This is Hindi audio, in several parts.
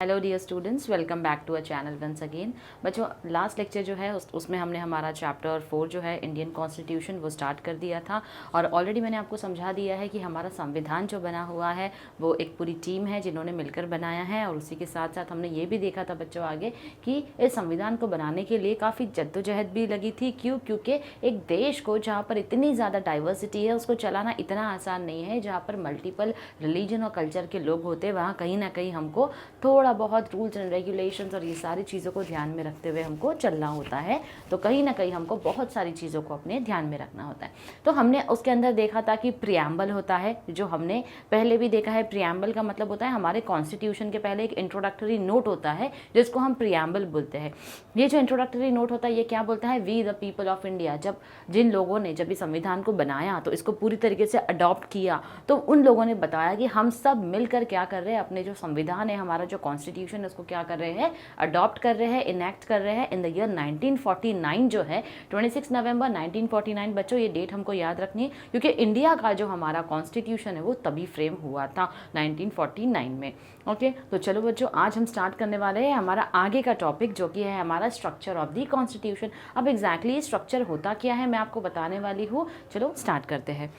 Hello dear students, welcome back to a channel once again. बच्चों, लास्ट लेक्चर जो है उसमें हमने हमारा चैप्टर 4 जो है इंडियन कॉन्स्टिट्यूशन वो स्टार्ट कर दिया था और ऑलरेडी मैंने आपको समझा दिया है कि हमारा संविधान जो बना हुआ है वो एक पूरी टीम है जिन्होंने मिलकर बनाया है। और उसी के साथ साथ हमने ये भी देखा था बच्चों आगे कि इस संविधान को बनाने के लिए काफ़ी जद्दोजहद भी लगी थी। क्योंकि एक देश को जहाँ पर इतनी ज़्यादा डाइवर्सिटी है उसको चलाना इतना आसान नहीं है। जहाँ पर मल्टीपल रिलीजन और कल्चर के लोग होते हैं वहाँ कहीं ना कहीं हमको थोड़ा बहुत रूल्स एंड रेगुलेशंस और ये सारी चीज़ों को ध्यान में रखते हुए हमको चलना होता है। तो कहीं ना कहीं हमको बहुत सारी चीज़ों को अपने ध्यान में रखना होता है। तो हमने उसके अंदर देखा था कि प्रियम्बल होता है, जो हमने पहले भी देखा है। प्रियम्बल का मतलब होता है हमारे कॉन्स्टिट्यूशन के पहले एक इंट्रोडक्टरी नोट होता है जिसको हम प्रियम्बल बोलते हैं। ये जो इंट्रोडक्टरी नोट होता है ये क्या बोलता है? We the people of India. जिन लोगों ने जब इस संविधान को बनाया तो इसको पूरी तरीके से अडॉप्ट किया, तो उन लोगों ने बताया कि हम सब मिलकर क्या कर रहे हैं, अपने जो संविधान है, हमारा जो कॉन्स्टिट्यूशन उसको क्या कर रहे हैं, अडॉप्ट कर रहे हैं, इनेक्ट कर रहे हैं इन द ईयर 1949 जो है 26 नवंबर 1949। बच्चों ये डेट हमको याद रखनी है क्योंकि इंडिया का जो हमारा कॉन्स्टिट्यूशन है वो तभी फ्रेम हुआ था 1949 में। ओके, तो चलो बच्चों आज हम स्टार्ट करने वाले हैं हमारा आगे का टॉपिक जो कि है हमारा स्ट्रक्चर ऑफ द कॉन्स्टिट्यूशन। अब एग्जैक्टली स्ट्रक्चर होता क्या है मैं आपको बताने वाली हूँ। चलो स्टार्ट करते हैं।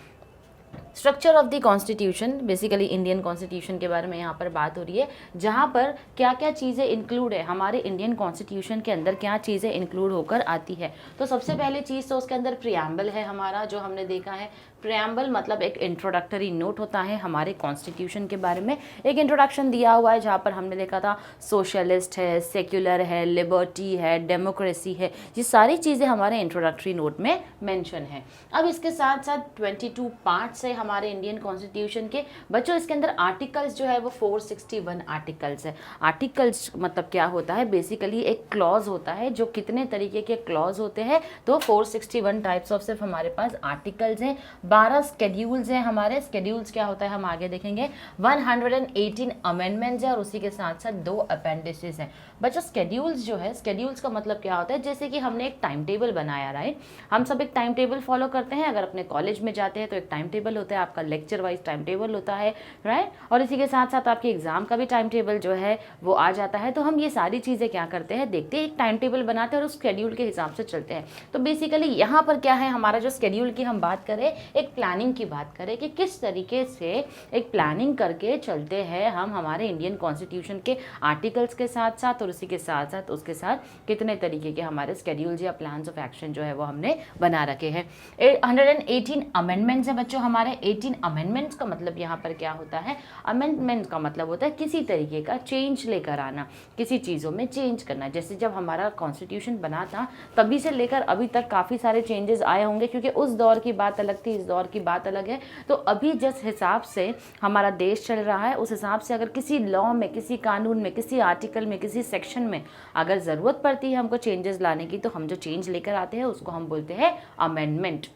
Structure of the constitution, basically Indian constitution के बारे में यहाँ पर बात हो रही है, जहाँ पर क्या क्या चीज़ें इंक्लूड है, हमारे इंडियन कॉन्स्टिट्यूशन के अंदर क्या चीज़ें इंक्लूड होकर आती है। तो सबसे पहले चीज़ तो उसके अंदर प्रियम्बल है हमारा, जो हमने देखा है। प्रियम्बल मतलब एक इंट्रोडक्टरी नोट होता है हमारे कॉन्स्टिट्यूशन के बारे में। एक इंट्रोडक्शन दिया हुआ है जहाँ पर हमने देखा था सोशलिस्ट है, सेक्युलर है, लिबर्टी है, डेमोक्रेसी है, ये सारी चीज़ें हमारे इंट्रोडक्टरी नोट में मेंशन है। अब इसके साथ साथ 22 पार्ट्स है हमारे इंडियन कॉन्स्टिट्यूशन के। बच्चों इसके अंदर आर्टिकल्स जो है वो 461 आर्टिकल्स है। आर्टिकल्स मतलब क्या होता है? बेसिकली एक क्लॉज होता है। जो कितने तरीके के क्लॉज होते हैं? तो 461 टाइप्स ऑफ सिर्फ हमारे पास आर्टिकल्स हैं। 12 स्केड्यूल्स हैं हमारे। स्केड्यूल्स क्या होता है हम आगे देखेंगे। 118 अमेंडमेंट्स है और उसी के साथ साथ 2 अपेंडिसेस हैं। बच्चों स्केड्यूल्स जो है, स्केड्यूल्स का मतलब क्या होता है? जैसे कि हमने एक टाइम टेबल बनाया, राइट? हम सब एक टाइम टेबल फॉलो करते हैं। अगर अपने कॉलेज में जाते हैं तो एक टाइम टेबल होता है, आपका लेक्चर वाइज टाइम टेबल होता है, राइट? और इसी के साथ साथ आपके एग्जाम का भी टाइम टेबल जो है वो आ जाता है। तो हम ये सारी चीज़ें क्या करते हैं, देखते हैं, एक टाइम टेबल बनाते हैं और उस स्केड्यूल के हिसाब से चलते हैं। तो बेसिकली यहाँ पर क्या है, हमारा जो स्केड्यूल की हम बात करें, एक प्लानिंग की बात करें कि किस तरीके से एक प्लानिंग करके चलते हैं हम हमारे इंडियन कॉन्स्टिट्यूशन के आर्टिकल्स के साथ साथ, और उसी के साथ साथ उसके साथ कितने तरीके के हमारे स्केड्यूल्स या प्लान्स ऑफ एक्शन जो है वो हमने बना रखे हैं। 118 अमेंडमेंट्स है बच्चों हमारे। 18 अमेंडमेंट्स का मतलब यहाँ पर क्या होता है? अमेंडमेंट का मतलब होता है किसी तरीके का चेंज लेकर आना, किसी चीज़ों में चेंज करना। जैसे जब हमारा कॉन्स्टिट्यूशन बना था तभी से लेकर अभी तक काफ़ी सारे चेंजेस आए होंगे, क्योंकि उस दौर की बात अलग थी, इस दौर की बात अलग है। तो अभी जिस हिसाब से हमारा देश चल रहा है उस हिसाब से अगर किसी लॉ में, किसी कानून में, किसी आर्टिकल में, किसी सेक्शन में अगर ज़रूरत पड़ती है हमको चेंजेस लाने की, तो हम जो चेंज लेकर आते हैं उसको हम बोलते हैं अमेंडमेंट।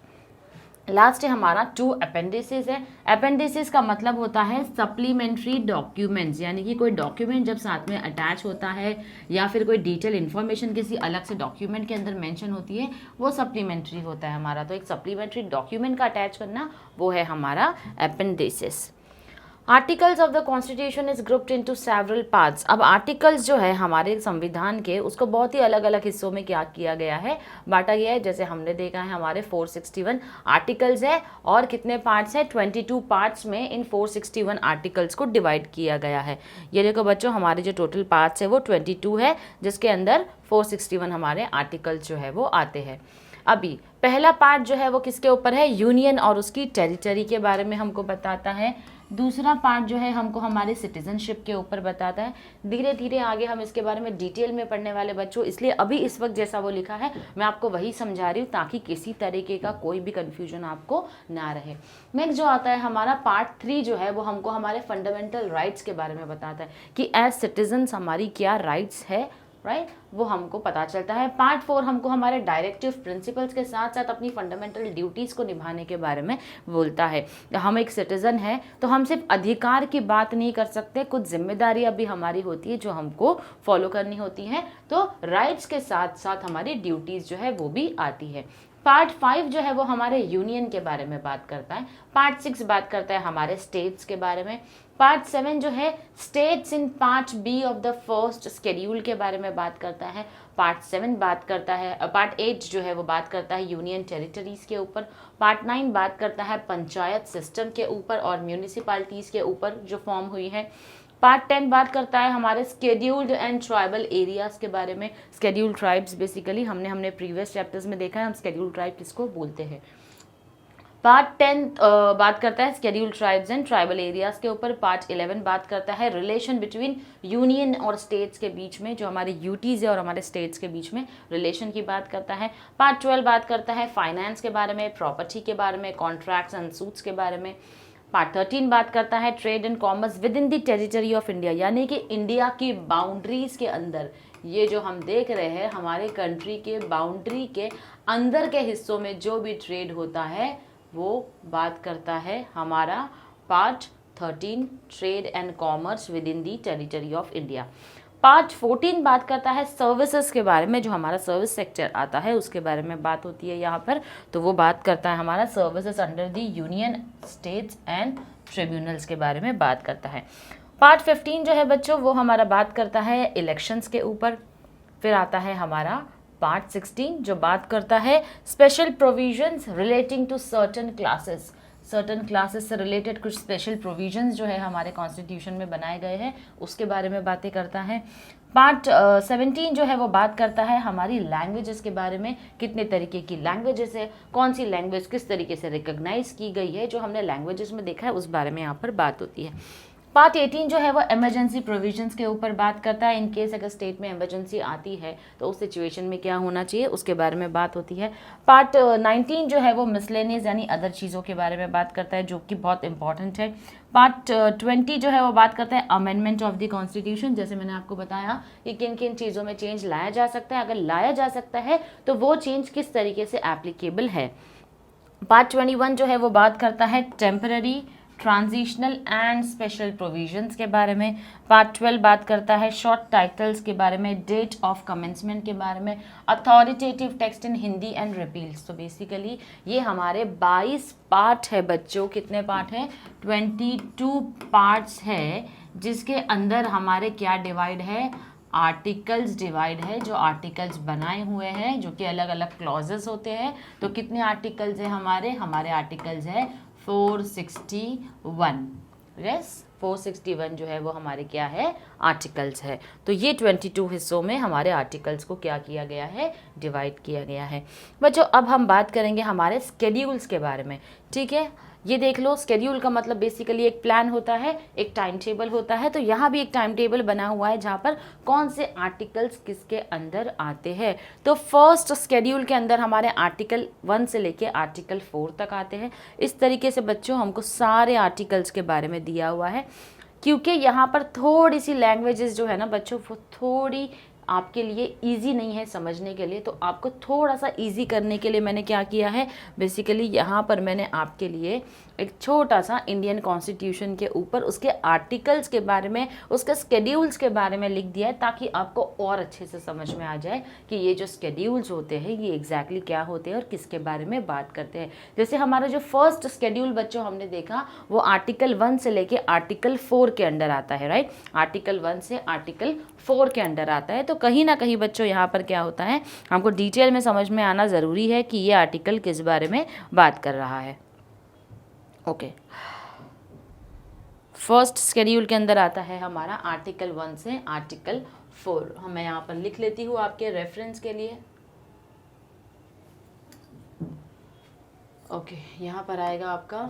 लास्ट है हमारा 2 अपेंडिसेस है। अपेंडिसेस का मतलब होता है सप्लीमेंट्री डॉक्यूमेंट्स, यानी कि कोई डॉक्यूमेंट जब साथ में अटैच होता है या फिर कोई डिटेल इन्फॉर्मेशन किसी अलग से डॉक्यूमेंट के अंदर मेंशन होती है, वो सप्लीमेंट्री होता है हमारा। तो एक सप्लीमेंट्री डॉक्यूमेंट का अटैच करना वो है हमारा appendices. Articles of the constitution is grouped into several parts. अब आर्टिकल्स जो है हमारे संविधान के, उसको बहुत ही अलग अलग हिस्सों में क्या किया गया है, बांटा गया है। जैसे हमने देखा है हमारे 461 आर्टिकल्स है और कितने पार्ट्स है, 22 पार्ट्स में इन 461 आर्टिकल्स को डिवाइड किया गया है। ये देखो बच्चों, हमारे जो टोटल पार्ट्स है वो 22 है, जिसके अंदर 461 हमारे आर्टिकल्स जो है वो आते हैं। अभी पहला पार्ट जो है वो किसके ऊपर है? यूनियन और उसकी टेरिटरी के बारे में हमको बताता है। दूसरा पार्ट जो है हमको हमारे सिटीजनशिप के ऊपर बताता है। धीरे धीरे आगे हम इसके बारे में डिटेल में पढ़ने वाले बच्चों, इसलिए अभी इस वक्त जैसा वो लिखा है मैं आपको वही समझा रही हूँ ताकि किसी तरीके का कोई भी कन्फ्यूजन आपको ना रहे। नेक्स्ट जो आता है हमारा पार्ट 3 जो है वो हमको हमारे फंडामेंटल राइट्स के बारे में बताता है कि एज सिटीजन्स हमारी क्या राइट्स है, राइट? वो हमको पता चलता है। पार्ट 4 हमको हमारे डायरेक्टिव प्रिंसिपल्स के साथ साथ अपनी फंडामेंटल ड्यूटीज़ को निभाने के बारे में बोलता है। हम एक सिटीज़न है तो हम सिर्फ अधिकार की बात नहीं कर सकते, कुछ जिम्मेदारियां भी हमारी होती है जो हमको फॉलो करनी होती हैं। तो राइट्स के साथ साथ हमारी ड्यूटीज़ जो है वो भी आती है। पार्ट 5 जो है वो हमारे यूनियन के बारे में बात करता है। पार्ट 6 बात करता है हमारे स्टेट्स के बारे में। पार्ट 7 जो है states in part B of the first schedule के बारे में बात करता है। पार्ट 7 बात करता है, पार्ट 8 जो है वो बात करता है यूनियन टेरिटरीज के ऊपर। पार्ट 9 बात करता है पंचायत सिस्टम के ऊपर और म्यूनिसिपैलिटीज के ऊपर जो फॉर्म हुई है। पार्ट 10 बात करता है हमारे स्केड्यूल्ड एंड ट्राइबल एरियाज के बारे में। स्केड्यूल्ड ट्राइब्स बेसिकली हमने प्रीवियस चैप्टर्स में देखा है हम स्केड्यूल्ड ट्राइब किसको बोलते हैं। पार्ट 10 बात करता है scheduled tribes and tribal areas के ऊपर। पार्ट 11 बात करता है रिलेशन बिटवीन यूनियन और स्टेट्स के बीच में, जो हमारे यूटीज है और हमारे स्टेट्स के बीच में रिलेशन की बात करता है। पार्ट 12 बात करता है फाइनेंस के बारे में, प्रॉपर्टी के बारे में, कॉन्ट्रैक्ट्स एंड सूट्स के बारे में। पार्ट 13 बात करता है trade and commerce with in the territory of India, यानी कि इंडिया की बाउंड्रीज के अंदर। ये जो हम देख रहे हैं हमारे कंट्री के बाउंड्री के अंदर के हिस्सों में जो भी ट्रेड होता है वो बात करता है हमारा part 13 trade and commerce with in the territory of India. Part 14 बात करता है सर्विसेज के बारे में, जो हमारा सर्विस सेक्टर आता है उसके बारे में बात होती है यहाँ पर। तो वो बात करता है हमारा services under the union, states and tribunals के बारे में बात करता है। पार्ट 15 जो है बच्चों वो हमारा बात करता है इलेक्शंस के ऊपर। फिर आता है हमारा पार्ट 16 जो बात करता है special provisions relating to certain classes. Certain classes से रिलेटेड कुछ स्पेशल प्रोविजंस जो है हमारे कॉन्स्टिट्यूशन में बनाए गए हैं उसके बारे में बातें करता है। पार्ट 17 जो है वो बात करता है हमारी लैंग्वेजेस के बारे में, कितने तरीके की लैंग्वेजेस है, कौन सी लैंग्वेज किस तरीके से रिकॉग्नाइज की गई है, जो हमने लैंग्वेजेस में देखा है उस बारे में यहाँ पर बात होती है। पार्ट 18 जो है वो इमरजेंसी प्रोविजंस के ऊपर बात करता है। इन केस अगर स्टेट में इमरजेंसी आती है तो उस सिचुएशन में क्या होना चाहिए उसके बारे में बात होती है। पार्ट 19 जो है वो मिसलेनियस यानी अदर चीज़ों के बारे में बात करता है जो कि बहुत इंपॉर्टेंट है। पार्ट 20 जो है वो बात करता है अमेंडमेंट ऑफ द कॉन्स्टिट्यूशन, जैसे मैंने आपको बताया कि किन किन चीज़ों में चेंज लाया जा सकता है, अगर लाया जा सकता है तो वो चेंज किस तरीके से एप्लीकेबल है। पार्ट 21 जो है वो बात करता है temporary, transitional and special provisions के बारे में। पार्ट 12 बात करता है शॉर्ट टाइटल्स के बारे में, डेट ऑफ कमेंसमेंट के बारे में, authoritative text in Hindi and repeals. तो बेसिकली ये हमारे 22 पार्ट है बच्चों। कितने पार्ट है? 22 पार्ट्स है, जिसके अंदर हमारे क्या डिवाइड है? आर्टिकल्स डिवाइड है। जो आर्टिकल्स बनाए हुए हैं जो कि अलग अलग क्लॉजेस होते हैं। तो कितने आर्टिकल्स हैं हमारे आर्टिकल्स है 461। यस 461 जो है वो हमारे क्या है? आर्टिकल्स है। तो ये 22 हिस्सों में हमारे आर्टिकल्स को क्या किया गया है? डिवाइड किया गया है। बच्चों अब हम बात करेंगे हमारे स्केड्यूल्स के बारे में। ठीक है, ये देख लो, स्केड्यूल का मतलब बेसिकली एक प्लान होता है, एक टाइम टेबल होता है। तो यहाँ भी एक टाइम टेबल बना हुआ है जहाँ पर कौन से आर्टिकल्स किसके अंदर आते हैं। तो फर्स्ट स्केड्यूल के अंदर हमारे आर्टिकल 1 से लेके आर्टिकल 4 तक आते हैं। इस तरीके से बच्चों हमको सारे आर्टिकल्स के बारे में दिया हुआ है, क्योंकि यहाँ पर थोड़ी सी लैंग्वेजेस जो है ना बच्चों वो थोड़ी आपके लिए इजी नहीं है समझने के लिए। तो आपको थोड़ा सा इजी करने के लिए मैंने क्या किया है, बेसिकली यहाँ पर मैंने आपके लिए एक छोटा सा इंडियन कॉन्स्टिट्यूशन के ऊपर उसके आर्टिकल्स के बारे में, उसके स्केड्यूल्स के बारे में लिख दिया है, ताकि आपको और अच्छे से समझ में आ जाए कि ये जो स्केड्यूल्स होते हैं ये एग्जैक्टली क्या होते हैं और किसके बारे में बात करते हैं। जैसे हमारा जो फर्स्ट स्केड्यूल बच्चों हमने देखा वो आर्टिकल 1 से लेके आर्टिकल 4 के अंडर आता है, राइट। आर्टिकल 1 से आर्टिकल 4 के अंडर आता है। तो कहीं ना कहीं बच्चों यहाँ पर क्या होता है, हमको डिटेल में समझ में आना ज़रूरी है कि ये आर्टिकल किस बारे में बात कर रहा है। ओके, फर्स्ट शेड्यूल के अंदर आता है हमारा आर्टिकल 1 से आर्टिकल 4। मैं यहाँ पर लिख लेती हूँ आपके रेफरेंस के लिए। ओके, यहाँ पर आएगा आपका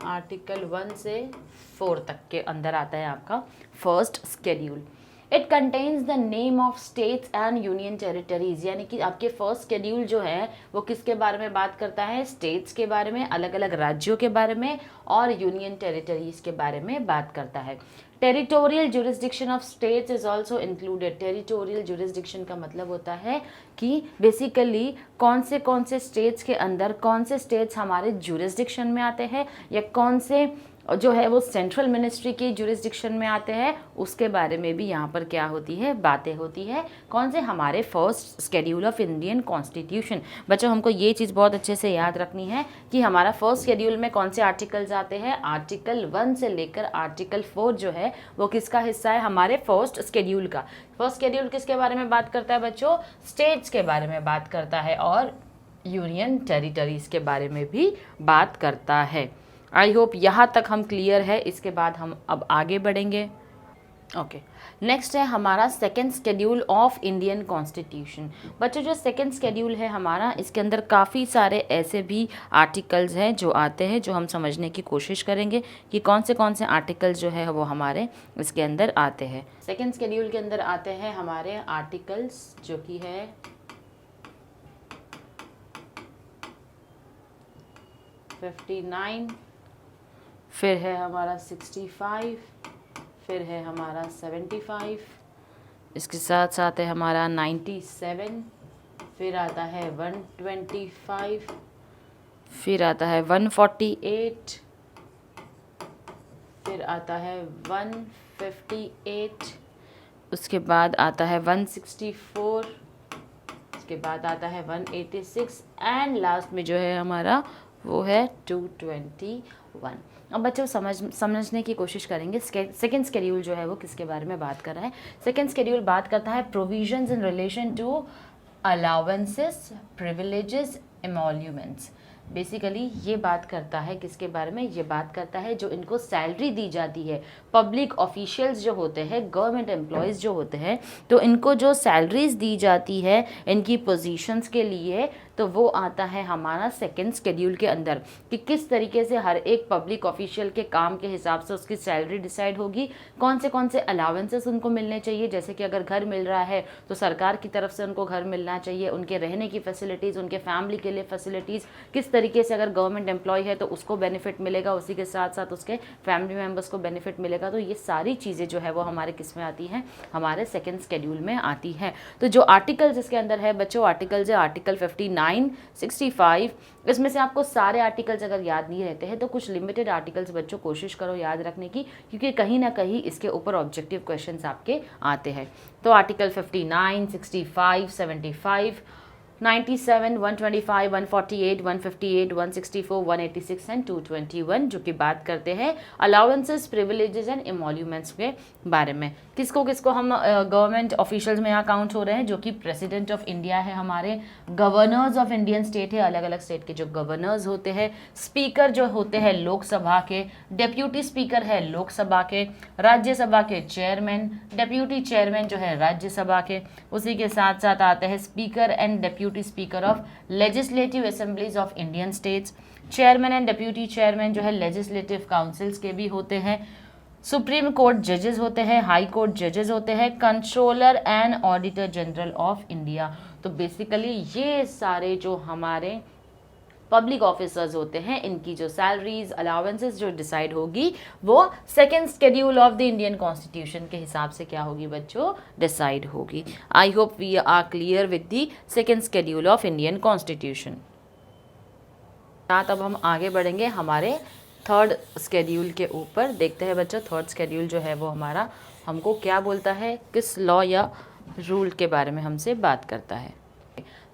आर्टिकल 1 से 4 तक के अंदर आता है आपका first schedule. It contains the name of states and union territories, यानी कि आपके फर्स्ट शेड्यूल जो है वो किसके बारे में बात करता है? स्टेट्स के बारे में, अलग अलग राज्यों के बारे में और यूनियन टेरिटरीज के बारे में बात करता है। Territorial jurisdiction of states is also included. Territorial jurisdiction का मतलब होता है कि बेसिकली कौन से स्टेट्स के अंदर कौन से स्टेट्स हमारे जुरिस्डिक्शन में आते हैं या कौन से जो है वो सेंट्रल मिनिस्ट्री की जुरिस्डिक्शन में आते हैं, उसके बारे में भी यहाँ पर क्या होती है, बातें होती है। कौन से, हमारे first schedule of Indian constitution. बच्चों हमको ये चीज़ बहुत अच्छे से याद रखनी है कि हमारा फर्स्ट शेड्यूल में कौन से आर्टिकल्स आते हैं। आर्टिकल 1 से लेकर आर्टिकल 4 जो है वो किसका हिस्सा है, हमारे फर्स्ट शेड्यूल का। फर्स्ट शेड्यूल किसके बारे में बात करता है बच्चों, स्टेट्स के बारे में बात करता है और यूनियन टेरिटरीज के बारे में भी बात करता है। आई होप यहाँ तक हम क्लियर है। इसके बाद हम अब आगे बढ़ेंगे। ओके, नेक्स्ट है हमारा second schedule of Indian constitution. बच्चों जो सेकेंड शेड्यूल है हमारा, इसके अंदर काफ़ी सारे ऐसे भी आर्टिकल्स हैं जो आते हैं, जो हम समझने की कोशिश करेंगे कि कौन से आर्टिकल्स जो है वो हमारे इसके अंदर आते हैं। सेकेंड शेड्यूल के अंदर आते हैं हमारे आर्टिकल्स जो कि है 59, फिर है हमारा 65, फिर है हमारा 75, इसके साथ साथ है हमारा 97, फिर आता है 125, फिर आता है 148, फिर आता है 158, उसके बाद आता है 164, उसके बाद आता है 186 एंड लास्ट में जो है हमारा वो है 221। अब बच्चों समझने की कोशिश करेंगे सेकेंड शेड्यूल जो है वो किसके बारे में बात कर रहा है। सेकेंड शेड्यूल बात करता है provisions in relation to allowances, privileges, emoluments. Basically ये बात करता है किसके बारे में, ये बात करता है जो इनको सैलरी दी जाती है, पब्लिक ऑफिशियल्स जो होते हैं, गवर्नमेंट एम्प्लॉयज़ जो होते हैं, तो इनको जो सैलरीज दी जाती है इनकी पोजीशंस के लिए, तो वो आता है हमारा सेकेंड शेड्यूल के अंदर कि किस तरीके से हर एक पब्लिक ऑफिशियल के काम के हिसाब से उसकी सैलरी डिसाइड होगी, कौन से अलाउंसेस उनको मिलने चाहिए। जैसे कि अगर घर मिल रहा है तो सरकार की तरफ से उनको घर मिलना चाहिए, उनके रहने की फैसिलिटीज़, उनके फैमिली के लिए फैसिलिटीज़, किस तरीके से अगर गवर्नमेंट एम्प्लॉय है तो उसको बेनिफिट मिलेगा, उसी के साथ साथ उसके फैमिली मेम्बर्स को बेनिफिट मिलेगा। तो ये सारी चीज़ें जो है वो हमारे किस में आती हैं, हमारे सेकेंड शेड्यूल में आती है। तो जो आर्टिकल्स इसके अंदर है बच्चों, आर्टिकल्स है आर्टिकल 59, 65, इसमें से आपको सारे आर्टिकल्स अगर याद नहीं रहते हैं तो कुछ लिमिटेड आर्टिकल्स बच्चों कोशिश करो याद रखने की, क्योंकि कहीं ना कहीं इसके ऊपर ऑब्जेक्टिव क्वेश्चंस आपके आते हैं। तो आर्टिकल 59, 65, 75, 97, 125, 148, 158, 164, 186 एंड 221 जो कि बात करते हैं अलाउंसेस, प्रिविलेजेस एंड एमोल्यूमेंट्स के बारे में। किसको किसको हम गवर्नमेंट ऑफिशियल्स में यहाँ काउंट हो रहे हैं, जो कि प्रेसिडेंट ऑफ इंडिया है, हमारे गवर्नर्स ऑफ इंडियन स्टेट है, अलग अलग स्टेट के जो गवर्नर्स होते हैं, स्पीकर जो होते हैं लोकसभा के, डेप्यूटी स्पीकर है लोकसभा के, राज्यसभा के चेयरमैन, डेप्यूटी चेयरमैन जो है राज्यसभा के, उसी के साथ साथ आते हैं speaker and deputy speaker of legislative assemblies of Indian states, chairman and deputy chairman जो है लेजिस्लेटिव काउंसिल्स के भी होते हैं, सुप्रीम कोर्ट जजेस होते हैं, हाई कोर्ट जजेस होते हैं, controller and auditor general of India. तो बेसिकली ये सारे जो हमारे पब्लिक ऑफिसर्स होते हैं, इनकी जो सैलरीज, अलाउंसेस जो डिसाइड होगी वो second schedule of the Indian constitution के हिसाब से क्या होगी बच्चों, डिसाइड होगी। I hope we are clear with the second schedule of Indian constitution. अब हम आगे बढ़ेंगे हमारे थर्ड शेड्यूल के ऊपर। देखते हैं बच्चों थर्ड शेड्यूल जो है वो हमारा हमको क्या बोलता है, किस लॉ या रूल के बारे में हमसे बात करता है।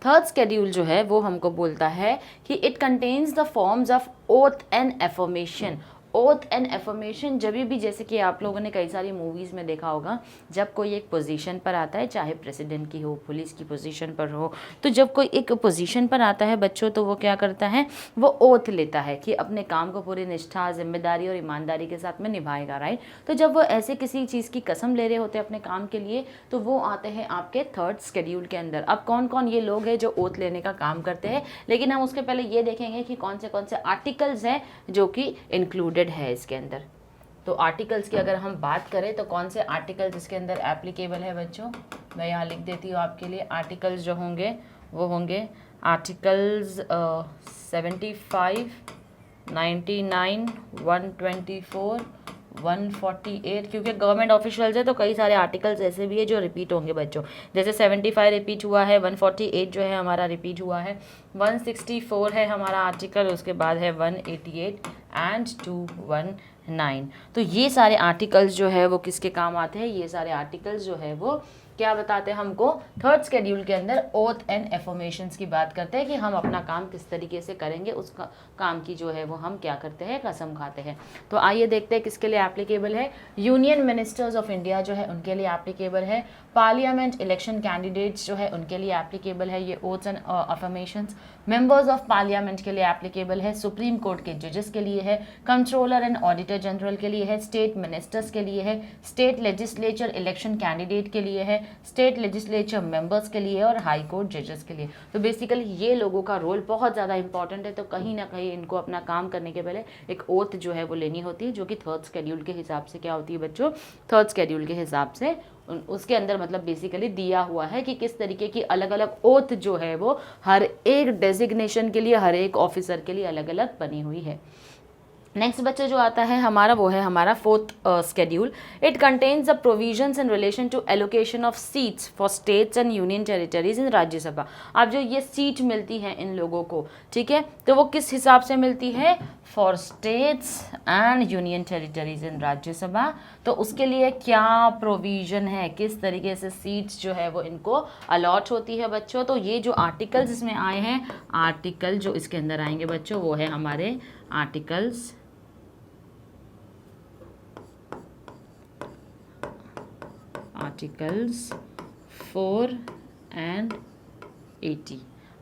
थर्ड शेड्यूल जो है वो हमको बोलता है कि it contains the forms of oath and affirmation. Oath and affirmation जब भी, जैसे कि आप लोगों ने कई सारी मूवीज़ में देखा होगा, जब कोई एक पोजीशन पर आता है, चाहे प्रेसिडेंट की हो, पुलिस की पोजीशन पर हो, तो जब कोई एक पोजीशन पर आता है बच्चों तो वो क्या करता है, वो ओथ लेता है कि अपने काम को पूरी निष्ठा, जिम्मेदारी और ईमानदारी के साथ में निभाएगा, राइट। तो जब वो ऐसे किसी चीज़ की कसम ले रहे होते हैं अपने काम के लिए, तो वो आते हैं आपके थर्ड शेड्यूल के अंदर। अब कौन कौन ये लोग हैं जो ओथ लेने का काम करते हैं, लेकिन हम उसके पहले ये देखेंगे कि कौन से आर्टिकल्स हैं जो कि इंक्लूडेड है इसके अंदर। तो आर्टिकल्स की अगर हम बात करें तो कौन से आर्टिकल्स इसके अंदर एप्लीकेबल है बच्चों, मैं यहाँ लिख देती हूँ आपके लिए। आर्टिकल्स जो होंगे वो होंगे आर्टिकल्स 75, 99, 124, 148, क्योंकि गवर्नमेंट ऑफिशियल्स है तो कई सारे आर्टिकल्स ऐसे भी है जो रिपीट होंगे बच्चों। जैसे 75 रिपीट हुआ है, 148 जो है हमारा रिपीट हुआ है, 164 है हमारा आर्टिकल, उसके बाद है 188 एंड 219। 9। तो ये सारे आर्टिकल्स जो है वो किसके काम आते हैं, ये सारे आर्टिकल्स जो है वो क्या बताते हैं हमको, थर्ड स्केड्यूल के अंदर ओथ एंड एफर्मेशंस की बात करते हैं कि हम अपना काम किस तरीके से करेंगे, उस काम की जो है वो हम क्या करते हैं, कसम खाते हैं। तो आइए देखते हैं किसके लिए एप्लीकेबल है। यूनियन मिनिस्टर्स ऑफ इंडिया जो है उनके लिए एप्लीकेबल है, पार्लियामेंट इलेक्शन कैंडिडेट्स जो है उनके लिए एप्लीकेबल है ये oaths and affirmations, members of parliament के लिए एप्लीकेबल है, सुप्रीम कोर्ट के जजेस के लिए है, कंट्रोलर एंड ऑडिटर जनरल के लिए है, स्टेट मिनिस्टर्स के लिए है, स्टेट लेजिस्लेचर इलेक्शन कैंडिडेट के लिए है, स्टेट लेजिस्लेचर मेंबर्स के लिए और हाई कोर्ट जजेस के लिए। तो बेसिकली ये लोगों का रोल बहुत ज़्यादा इंपॉर्टेंट है। तो कहीं ना कहीं इनको अपना काम करने के पहले एक ओथ जो है वो लेनी होती है, जो कि थर्ड शेड्यूल के हिसाब से क्या होती है बच्चों, थर्ड शेड्यूल के हिसाब से उसके अंदर मतलब बेसिकली दिया हुआ है कि किस तरीके की अलग अलग ओथ जो है वो हर एक डेजिग्नेशन के लिए, हर एक ऑफिसर के लिए अलग अलग बनी हुई है। नेक्स्ट बच्चे जो आता है हमारा वो है हमारा fourth schedule. It contains the provisions in relation to allocation of seats for states and union territories in Rajya Sabha. अब जो ये सीट मिलती है इन लोगों को, ठीक है, तो वो किस हिसाब से मिलती है, for states and union territories in Rajya Sabha. तो उसके लिए क्या प्रोविजन है, किस तरीके से सीट्स जो है वो इनको अलॉट होती है बच्चों। तो ये जो आर्टिकल्स इसमें आए हैं, आर्टिकल जो इसके अंदर आएंगे बच्चों वो है हमारे articles articles 4 and 80।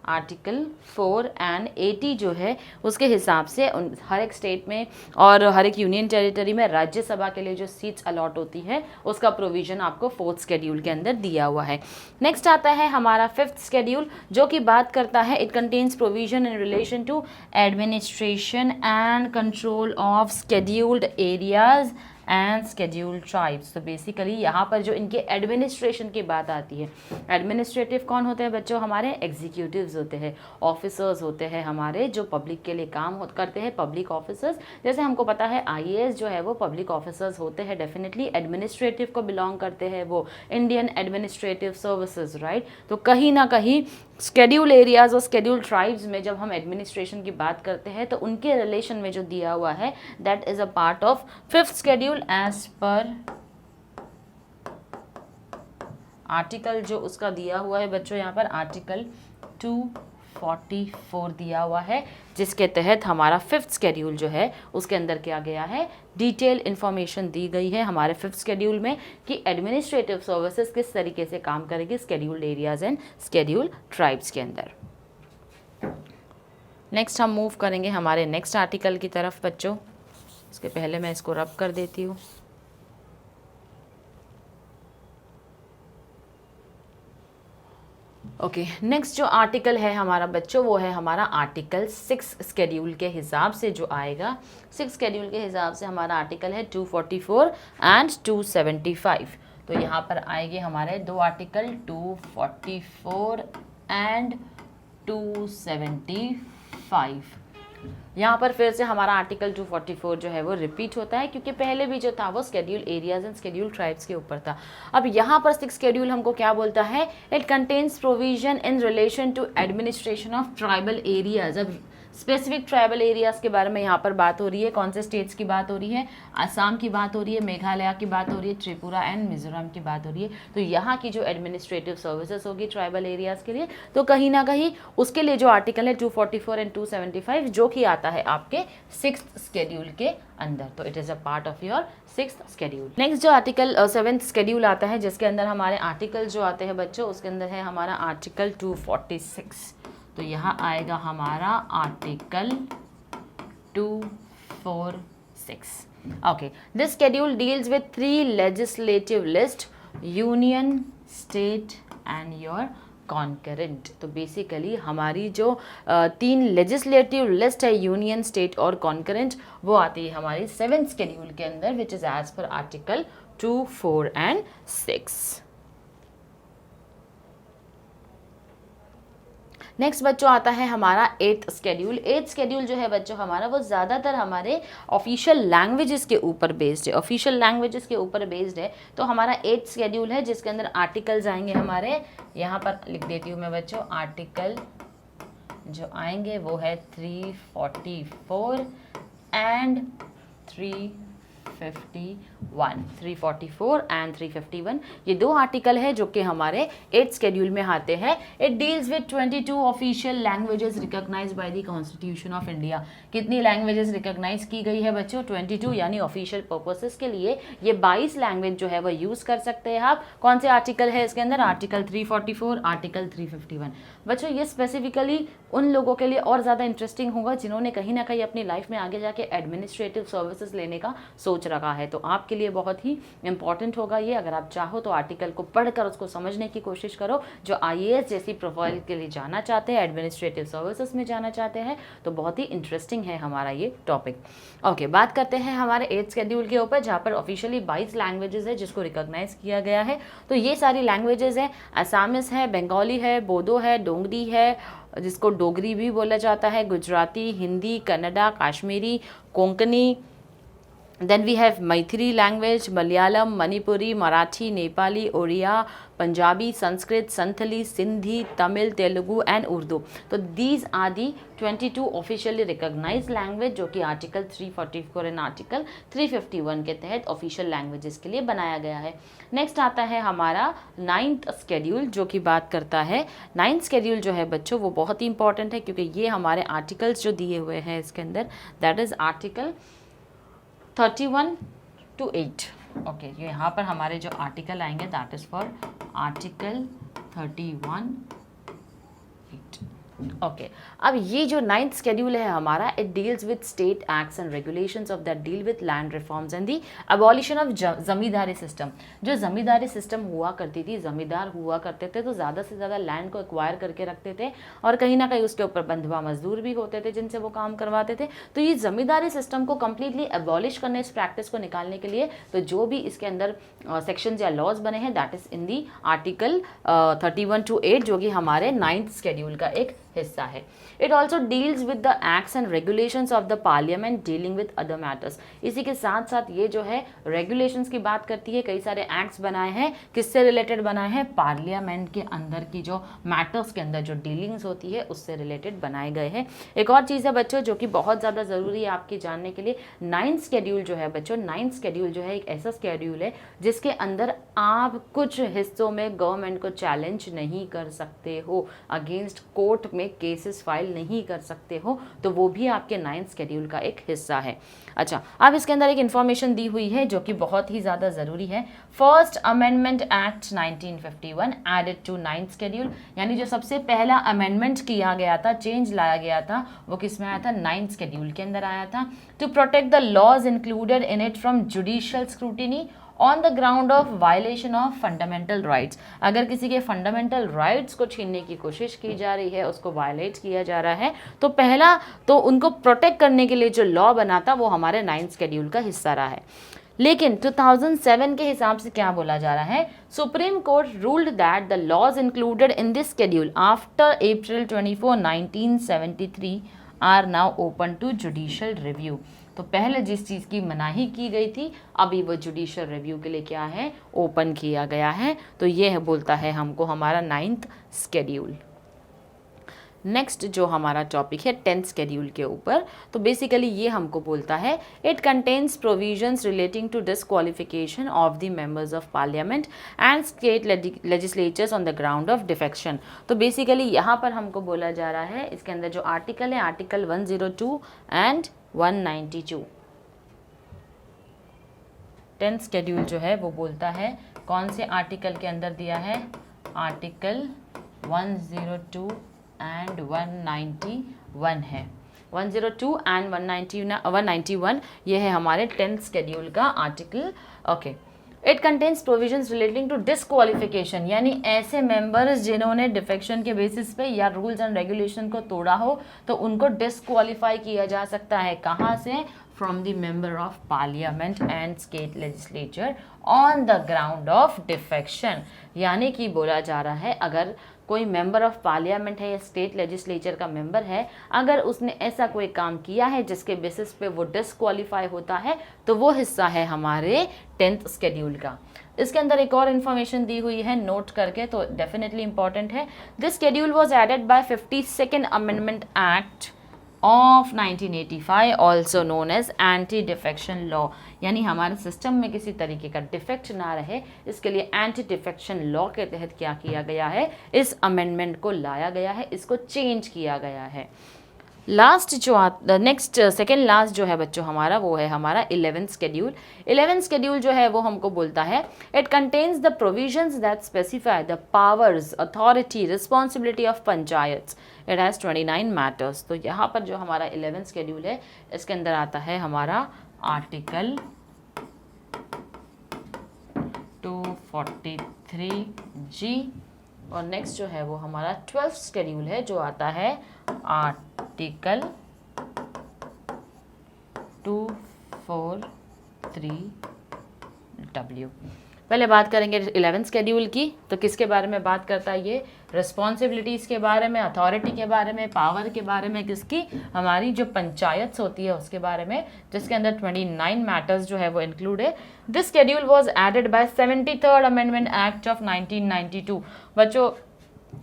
Article 4 and 80 जो है उसके हिसाब से हर एक स्टेट में और हर एक यूनियन टेरिटरी में राज्यसभा के लिए जो सीट्स अलॉट होती है उसका प्रोविजन आपको फोर्थ शेड्यूल के अंदर दिया हुआ है। नेक्स्ट आता है हमारा फिफ्थ शेड्यूल, जो कि बात करता है it contains provision in relation to administration and control of scheduled areas and scheduled tribes. तो बेसिकली यहाँ पर जो इनके एडमिनिस्ट्रेशन की बात आती है, एडमिनिस्ट्रेटिव कौन होते हैं बच्चों, हमारे एग्जीक्यूटिव्स होते हैं, ऑफिसर्स होते हैं हमारे जो पब्लिक के लिए काम करते हैं, पब्लिक ऑफिसर्स। जैसे हमको पता है आईएएस जो है वो पब्लिक ऑफिसर्स होते हैं, डेफिनेटली एडमिनिस्ट्रेटिव को बिलोंग करते हैं वो, इंडियन एडमिनिस्ट्रेटिव सर्विसेज, राइट। तो कहीं ना कहीं स्केड्यूल एरियाज और स्केड्यूल ट्राइब्स में जब हम एडमिनिस्ट्रेशन की बात करते हैं तो उनके रिलेशन में जो दिया हुआ है that is a part of fifth schedule as per article जो उसका दिया हुआ है बच्चों यहाँ पर आर्टिकल 244 दिया हुआ है, जिसके तहत हमारा फिफ्थ शेड्यूल जो है उसके अंदर क्या गया है, डिटेल इंफॉर्मेशन दी गई है हमारे फिफ्थ शेड्यूल में कि एडमिनिस्ट्रेटिव सर्विसेज किस तरीके से काम करेगी scheduled areas and schedule tribes के अंदर। नेक्स्ट हम मूव करेंगे हमारे नेक्स्ट आर्टिकल की तरफ बच्चों। इसके पहले मैं इसको रब कर देती हूँ। ओके, नेक्स्ट जो आर्टिकल है हमारा बच्चों वो है हमारा आर्टिकल 6 शेड्यूल के हिसाब से जो आएगा। 6 शेड्यूल के हिसाब से हमारा आर्टिकल है 244 एंड 275। तो यहाँ पर आएंगे हमारे दो आर्टिकल 244 एंड 275। यहाँ पर फिर से हमारा आर्टिकल 244 जो है वो रिपीट होता है, क्योंकि पहले भी जो था वो schedule areas and schedule tribes के ऊपर था। अब यहाँ पर 6 शेड्यूल हमको क्या बोलता है, it contains provision in relation to administration of tribal areas. अब स्पेसिफिक ट्राइबल एरियाज के बारे में यहाँ पर बात हो रही है। कौन से स्टेट्स की बात हो रही है, असम की बात हो रही है, मेघालय की बात हो रही है, त्रिपुरा एंड मिजोरम की बात हो रही है। तो यहाँ की जो एडमिनिस्ट्रेटिव सर्विसेज होगी ट्राइबल एरियाज के लिए, तो कहीं ना कहीं उसके लिए जो आर्टिकल है 244 एंड 275 जो कि आता है आपके 6th शेड्यूल के अंदर। तो it is a part of your 6th schedule. Next जो आर्टिकल 7th शेड्यूल आता है, जिसके अंदर हमारे आर्टिकल जो आते हैं बच्चों, उसके अंदर है हमारा आर्टिकल 246। तो यहाँ आएगा हमारा article 246। Okay, this schedule deals with 3 legislative list, union, state and your concurrent. तो बेसिकली हमारी जो 3 लेजिस्लेटिव लिस्ट है, यूनियन, स्टेट और कॉन्करेंट, वो आती है हमारी 7th शेड्यूल के अंदर, which is as per article 2, 4 and 6। Next बच्चों आता है हमारा 8th शेड्यूल। 8th शेड्यूल जो है बच्चों हमारा वो ज़्यादातर हमारे ऑफिशियल लैंग्वेजेस के ऊपर बेस्ड है, ऑफिशियल लैंग्वेजेस के ऊपर बेस्ड है। तो हमारा 8th शेड्यूल है जिसके अंदर आर्टिकल्स आएंगे हमारे, यहाँ पर लिख देती हूँ मैं बच्चों, आर्टिकल जो आएंगे वो है 344 एंड 3 344 एंड 351 ये दो आर्टिकल है जो कि हमारे 8th शेड्यूल में आते हैं। It deals with 22 official languages recognised by the constitution of India. कितनी लैंग्वेजेस रिकॉग्नाइज की गई है बच्चों? 22, यानी ऑफिशियल पर्पसेस के लिए ये 22 लैंग्वेज जो है वो यूज कर सकते हैं आप। कौन से आर्टिकल है इसके अंदर? Article 344, article 351। बच्चों ये स्पेसिफिकली उन लोगों के लिए और ज़्यादा इंटरेस्टिंग होगा जिन्होंने कहीं ना कहीं अपनी लाइफ में आगे जाके एडमिनिस्ट्रेटिव सर्विसेज लेने का सोच रखा है, तो आपके लिए बहुत ही इंपॉर्टेंट होगा ये। अगर आप चाहो तो आर्टिकल को पढ़कर उसको समझने की कोशिश करो। जो IAS जैसी प्रोफाइल के लिए जाना चाहते हैं, एडमिनिस्ट्रेटिव सर्विसेज में जाना चाहते हैं, तो बहुत ही इंटरेस्टिंग है हमारा ये टॉपिक। ओके, बात करते हैं हमारे 8th शेड्यूल के ऊपर, जहाँ पर ऑफिशियली 22 लैंग्वेजेस है जिसको रिकॉग्नाइज किया गया है। तो ये सारी लैंग्वेजेस हैं, असामिस है, बंगाली है, बोडो है, डोंगरी है, जिसको डोगरी भी बोला जाता है, Gujarati, Hindi, Kannada, Kashmiri, Konkani, then we have Maithili language, Malayalam, Manipuri, Marathi, Nepali, Odia, Punjabi, Sanskrit, Santali, Sindhi, Tamil, Telugu and Urdu. तो these are the 22 officially recognised language जो कि आर्टिकल 344 एंड आर्टिकल 351 के तहत ऑफिशियल लैंग्वेजेस के लिए बनाया गया है। नेक्स्ट आता है हमारा 9th शेड्यूल जो कि बात करता है। 9th शेड्यूल जो है बच्चों वो बहुत ही इंपॉर्टेंट है क्योंकि ये हमारे आर्टिकल्स जो दिए हुए हैं इसके अंदर, that is article 31 to 8। Okay, ये यहाँ पर हमारे जो आर्टिकल आएंगे that is for article 31(8). Okay, अब ये जो 9th शेड्यूल है हमारा, it deals with state acts and regulations of that deal with land reforms and the abolition of zamindari system. जो जमींदारी सिस्टम हुआ करती थी, जमींदार हुआ करते थे तो ज़्यादा से ज़्यादा लैंड को एक्वायर करके रखते थे और कहीं ना कहीं उसके ऊपर बंधुआ मजदूर भी होते थे जिनसे वो काम करवाते थे। तो ये जमींदारी सिस्टम को कम्प्लीटली अबॉलिश करने, इस प्रैक्टिस को निकालने के लिए तो जो भी इसके अंदर सेक्शंस या लॉज बने हैं that is in the article 31 to 8 जो कि हमारे 9th शेड्यूल का एक हिस्सा है। It also deals with the acts and regulations of the parliament dealing with other matters. इसी के साथ साथ ये जो है रेगुलेशंस की बात करती है। कई सारे एक्ट्स बनाए हैं, किससे रिलेटेड बनाए हैं? पार्लियामेंट के अंदर की जो मैटर्स के अंदर जो डीलिंग्स होती है उससे रिलेटेड बनाए गए हैं। एक और चीज़ है बच्चों जो कि बहुत ज़्यादा ज़रूरी है आपके जानने के लिए, 9th शेड्यूल जो है बच्चों, 9th शेड्यूल जो है एक ऐसा शेड्यूल है जिसके अंदर आप कुछ हिस्सों में गवर्नमेंट को चैलेंज नहीं कर सकते हो, अगेंस्ट कोर्ट में केसेस फाइल नहीं कर सकते हो, तो वो भी आपके 9th शेड्यूल का एक हिस्सा है। अच्छा, अब इसके अंदर एक इन्फॉर्मेशन दी हुई है जो कि बहुत ही ज़्यादा ज़रूरी है। First amendment act 1951 added to 9th schedule, यानी जो सबसे पहला अमेंडमेंट किया गया था, चेंज लाया गया था, वो किस में आया था? 9th शेड्यूल के अंदर आया था। To protect the laws included in it from judicial scrutiny on the ground of violation of fundamental rights. अगर किसी के फंडामेंटल राइट्स को छीनने की कोशिश की जा रही है, उसको वायलेट किया जा रहा है, तो पहला तो उनको प्रोटेक्ट करने के लिए जो लॉ बना था वो हमारे 9th शेड्यूल का हिस्सा रहा है। लेकिन 2007 के हिसाब से क्या बोला जा रहा है? Supreme Court ruled that the laws included in this schedule after April 24, 1973 are now open to judicial review. तो पहले जिस चीज़ की मनाही की गई थी अभी वो जुडिशियल रिव्यू के लिए क्या है? ओपन किया गया है। तो ये है बोलता है हमको हमारा 9th शेड्यूल। नेक्स्ट जो हमारा टॉपिक है 10th शेड्यूल के ऊपर, तो बेसिकली ये हमको बोलता है it contains provisions relating to disqualification of the members of parliament and state legislatures on the ground of defection. तो बेसिकली यहाँ पर हमको बोला जा रहा है, इसके अंदर जो आर्टिकल है आर्टिकल 102 एंड 192। 10th शेड्यूल जो है वो बोलता है कौन से आर्टिकल के अंदर दिया है? आर्टिकल 102 एंड 191 है। 102 एंड 191 ये है हमारे 10th शेड्यूल का article. Okay, it contains provisions relating to disqualification, यानी ऐसे मेंबर्स जिन्होंने डिफेक्शन के बेसिस पे या रूल्स एंड रेगुलेशन को तोड़ा हो तो उनको डिस्क्वालीफाई किया जा सकता है। कहाँ से? From the member of parliament and state legislature on the ground of defection. यानी कि बोला जा रहा है अगर कोई मेंबर ऑफ पार्लियामेंट है या स्टेट लेजिस्लेचर का मेंबर है, अगर उसने ऐसा कोई काम किया है जिसके बेसिस पे वो डिस्क्वालीफाई होता है तो वो हिस्सा है हमारे 10th शेड्यूल का। इसके अंदर एक और इन्फॉर्मेशन दी हुई है, नोट करके, तो डेफिनेटली इंपॉर्टेंट है। This schedule was added by 52nd amendment act of 1985 also known as anti defection law, यानी हमारे सिस्टम में किसी तरीके का डिफेक्ट ना रहे, इसके लिए एंटी डिफेक्शन लॉ के तहत क्या किया गया है, इस अमेंडमेंट को लाया गया है, इसको चेंज किया गया है। लास्ट जो नेक्स्ट सेकेंड लास्ट जो है बच्चों हमारा, वो है हमारा 11th शेड्यूल। 11th शेड्यूल जो है वो हमको बोलता है it contains the provisions that specify the powers, authority, responsibility of panchayats. It has 29 matters. तो यहाँ पर जो हमारा 11th शेड्यूल है इसके अंदर आता है हमारा आर्टिकल 243G, और नेक्स्ट जो है वो हमारा 12th शेड्यूल है जो आता है आर्टिकल 243W। पहले बात करेंगे 11th शेड्यूल की, तो किसके बारे में बात करता है ये, रिस्पॉन्सिबिलिटीज़ के बारे में, अथॉरिटी के बारे में, पावर के बारे में, किसकी, हमारी जो पंचायत होती है उसके बारे में, जिसके अंदर 29 मैटर्स जो है वो इंक्लूड है। This schedule was added by 73rd amendment act of 1992। बच्चों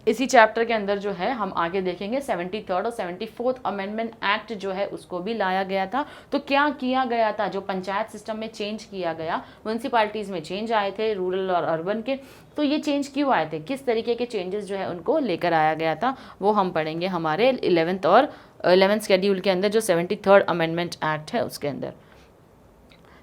इसी चैप्टर के अंदर जो है हम आगे देखेंगे 73rd और 74th अमेंडमेंट एक्ट जो है उसको भी लाया गया था। तो क्या किया गया था, जो पंचायत सिस्टम में चेंज किया गया, म्यूनसिपालिटीज़ में चेंज आए थे रूरल और अर्बन के, तो ये चेंज क्यों आए थे, किस तरीके के चेंजेस जो है उनको लेकर आया गया था, वो हम पढ़ेंगे हमारे 11th शेड्यूल के अंदर, जो 73rd अमेंडमेंट एक्ट है उसके अंदर।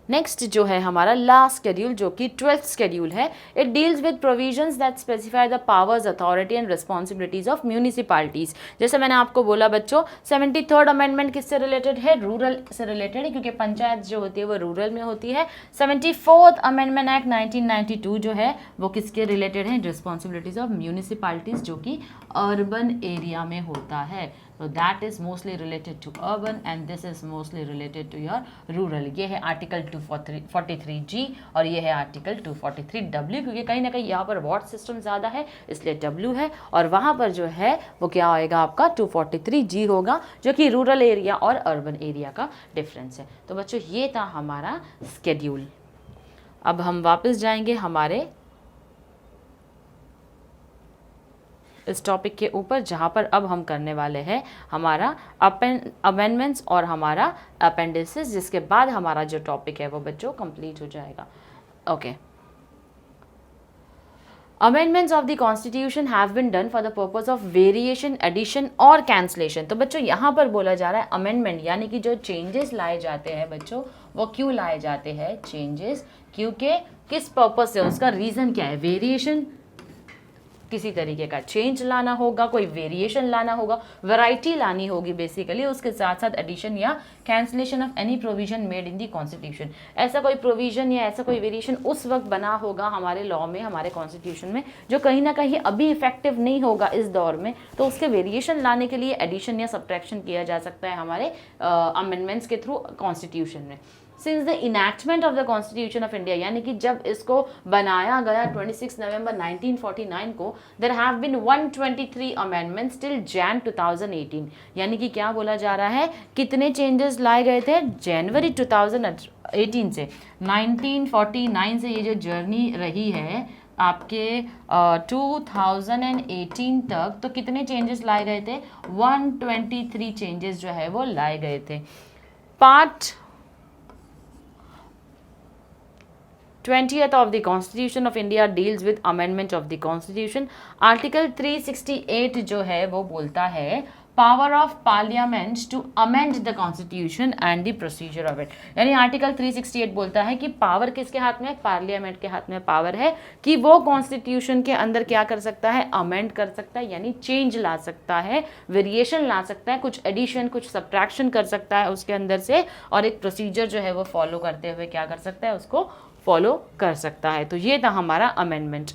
नेक्स्ट जो है हमारा लास्ट शेड्यूल जो कि 12th शेड्यूल है। It deals with provisions that specify the powers, authority and responsibilities of municipalities. जैसे मैंने आपको बोला बच्चों 73rd अमेंडमेंट किससे रिलेटेड है, रूरल से रिलेटेड है, क्योंकि पंचायत जो होती है वो रूरल में होती है। 74th अमेंडमेंट एक्ट 1992 जो है वो किसके रिलेटेड है, रिस्पॉन्सिबिलिटीज ऑफ म्यूनिसिपालिटीज, जो कि अर्बन एरिया में होता है। So that is mostly related to urban and this is mostly related to your rural। ये है आर्टिकल 243G और ये है आर्टिकल 243W, क्योंकि कहीं ना कहीं यहाँ पर वार्ड सिस्टम ज़्यादा है इसलिए W है, और वहाँ पर जो है वो क्या आएगा आपका 243G होगा, जो कि रूरल एरिया और अर्बन एरिया का डिफरेंस है। तो बच्चों ये था हमारा स्केड्यूल। अब हम वापस जाएंगे हमारे इस टॉपिक के ऊपर, जहाँ पर अब हम करने वाले हैं हमारा अमेंडमेंट्स और हमारा अपेंडिसेस, जिसके बाद हमारा जो टॉपिक है वो बच्चों कंप्लीट हो जाएगा। Okay, amendments of the constitution have been done for the purpose of variation, addition और कैंसलेशन। तो बच्चों यहाँ पर बोला जा रहा है अमेंडमेंट यानी कि जो चेंजेस लाए जाते हैं बच्चों, वो क्यों लाए जाते हैं चेंजेस, क्योंकि किस पर्पस से, उसका रीज़न क्या है, वेरिएशन, किसी तरीके का चेंज लाना होगा, कोई वेरिएशन लाना होगा, वैरायटी लानी होगी बेसिकली, उसके साथ साथ एडिशन या cancellation of any provision made in the constitution. ऐसा कोई प्रोविजन या ऐसा कोई वेरिएशन उस वक्त बना होगा हमारे लॉ में, हमारे कॉन्स्टिट्यूशन में, जो कहीं ना कहीं अभी इफेक्टिव नहीं होगा इस दौर में, तो उसके वेरिएशन लाने के लिए एडिशन या सब्ट्रैक्शन किया जा सकता है हमारे अमेंडमेंट्स के थ्रू कॉन्स्टिट्यूशन में। Since the enactment of the constitution of India, यानी कि जब इसको बनाया गया 26 नवंबर 1949 को, there have been 123 amendments till Jan 2018। यानी कि क्या बोला जा रहा है, कितने चेंजेस लाए गए थे जनवरी 2018 से, 1949 से ये जो जर्नी रही है आपके 2018 तक, तो कितने चेंजेस लाए गए थे, 123 चेंजेस जो है वो लाए गए थे। Part 20th of the Constitution of India deals with amendment of the Constitution। Article 368 जो है वो बोलता है power of parliament to amend the constitution and the procedure of it. यानी आर्टिकल 368 बोलता है कि पावर किसके हाथ में, पार्लियामेंट के हाथ में पावर है कि वो कॉन्स्टिट्यूशन के अंदर क्या कर सकता है, अमेंड कर सकता है, यानी चेंज ला सकता है, वेरिएशन ला सकता है, कुछ एडिशन कुछ सब्ट्रैक्शन कर सकता है उसके अंदर से, और एक प्रोसीजर जो है वो फॉलो करते हुए क्या कर सकता है, उसको फॉलो कर सकता है। तो ये था हमारा अमेंडमेंट।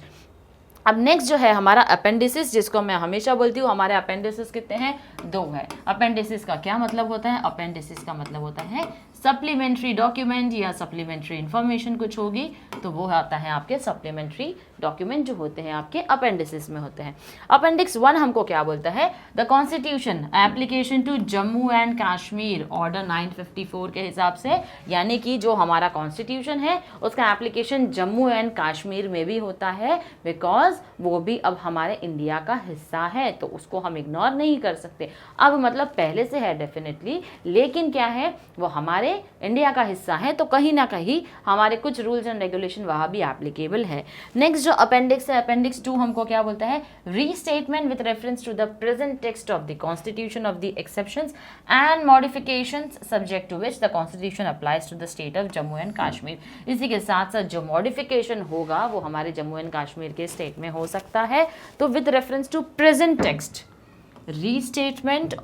अब नेक्स्ट जो है हमारा अपेंडिसिस, जिसको मैं हमेशा बोलती हूँ हमारे अपेंडिसिस कितने हैं, 2 है। अपेंडिसिस का क्या मतलब होता है, अपेंडिसिस का मतलब होता है सप्लीमेंट्री डॉक्यूमेंट या सप्लीमेंट्री इंफॉर्मेशन कुछ होगी तो वो आता है आपके सप्लीमेंट्री डॉक्यूमेंट जो होते हैं आपके अपेंडिसेस में होते हैं। अपेंडिक्स 1 हमको क्या बोलता है, the constitution application to Jammu and Kashmir order 954 के हिसाब से, यानी कि जो हमारा कॉन्स्टिट्यूशन है उसका एप्लीकेशन जम्मू एंड कश्मीर में भी होता है, बिकॉज वो भी अब हमारे इंडिया का हिस्सा है तो उसको हम इग्नोर नहीं कर सकते। अब मतलब पहले से है डेफिनेटली, लेकिन क्या है वो हमारे इंडिया का हिस्सा है तो कहीं ना कहीं हमारे कुछ रूल्स एंड रेगुलेशन वहाँ भी एप्लीकेबल है। नेक्स्ट जो अपेंडिक्स है, अपेंडिक्स 2 हमको क्या बोलता है, restatement with reference to the present text of the constitution of the exceptions and modifications subject to which the constitution applies to the state of Jammu and Kashmir. इसी के साथ साथ जो मॉडिफिकेशन होगा वो हमारे जम्मू एंड कश्मीर के स्टेट में हो सकता है। तो with reference to present text, restatement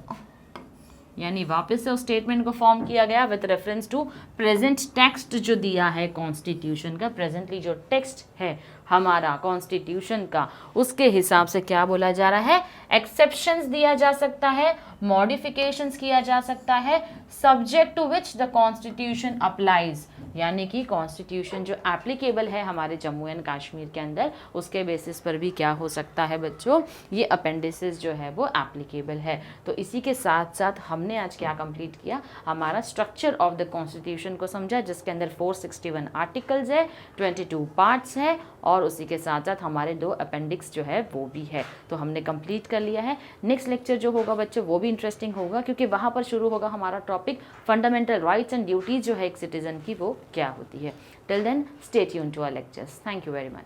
यानी वापस से उस स्टेटमेंट को फॉर्म किया गया with reference to present text जो दिया है कॉन्स्टिट्यूशन का, प्रेजेंटली जो टेक्स्ट है हमारा कॉन्स्टिट्यूशन का, उसके हिसाब से क्या बोला जा रहा है, एक्सेप्शंस दिया जा सकता है, मॉडिफिकेशंस किया जा सकता है, subject to which the constitution applies, यानी कि कॉन्स्टिट्यूशन जो एप्लीकेबल है हमारे जम्मू एंड कश्मीर के अंदर उसके बेसिस पर भी क्या हो सकता है बच्चों, ये अपेंडिसेस जो है वो एप्लीकेबल है। तो इसी के साथ साथ हमने आज क्या कंप्लीट किया, हमारा स्ट्रक्चर ऑफ द कॉन्स्टिट्यूशन को समझा, जिसके अंदर 461 आर्टिकल्स है, 22 पार्ट्स है और उसी के साथ साथ हमारे 2 अपेंडिक्स जो है वो भी है। तो हमने कंप्लीट कर लिया है। नेक्स्ट लेक्चर जो होगा बच्चों वो भी इंटरेस्टिंग होगा, क्योंकि वहाँ पर शुरू होगा हमारा topic fundamental rights and duties जो है एक सिटीजन की, वो क्या होती है। Till then stay tuned to our lectures. Thank you very much.